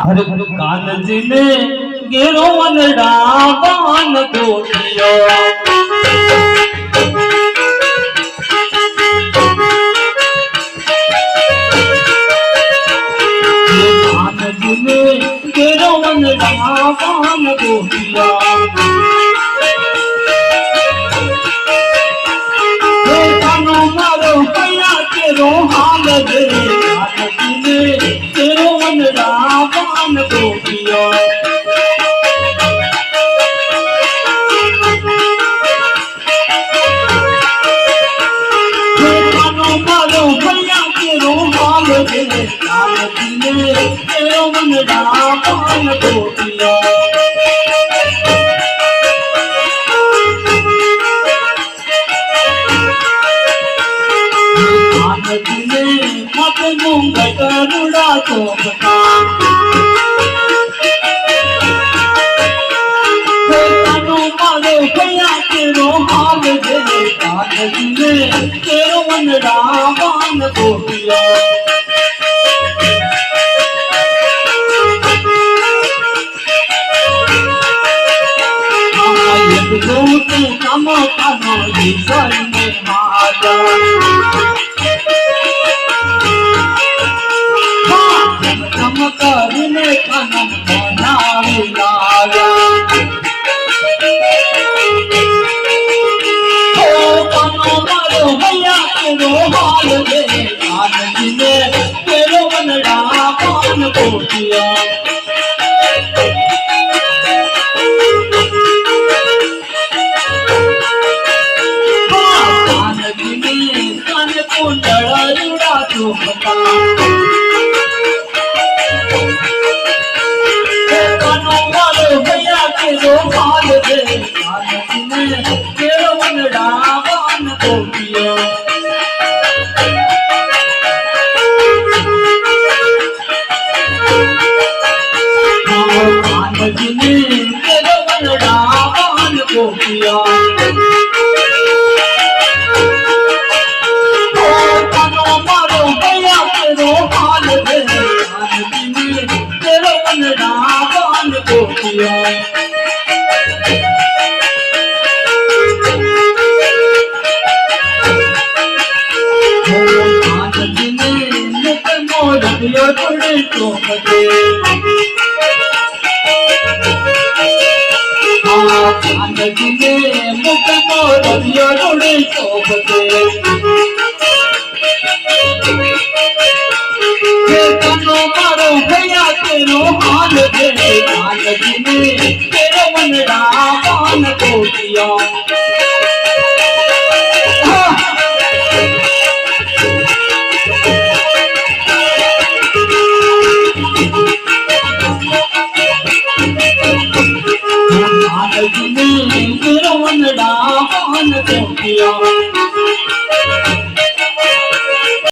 हर कानजी ने गेरो वनड़ा बान गोटिया कानजी ने गेरो वनड़ा बान गोटिया कानो मारो पैया केरो हाल दे कानजी ने गेरो वनड़ा बान गोटिया गरुड़ा चौकता मारो भैया तेरो हाल दे कानजी ने तेरो वनड़ा बान गोटिया दूते कम कानो जीवन में माजा कम करने कनम बनावे लाया ओ कनो मारो भैया तेरो हाल दे कानजी ने तेरो वनड़ा बान गोटिया कानजी ने मुख मोरिया रुड़े चौबते कनो मारो भैया तेरो हाल दे कानजी ने तेरो वनड़ा बान गोटिया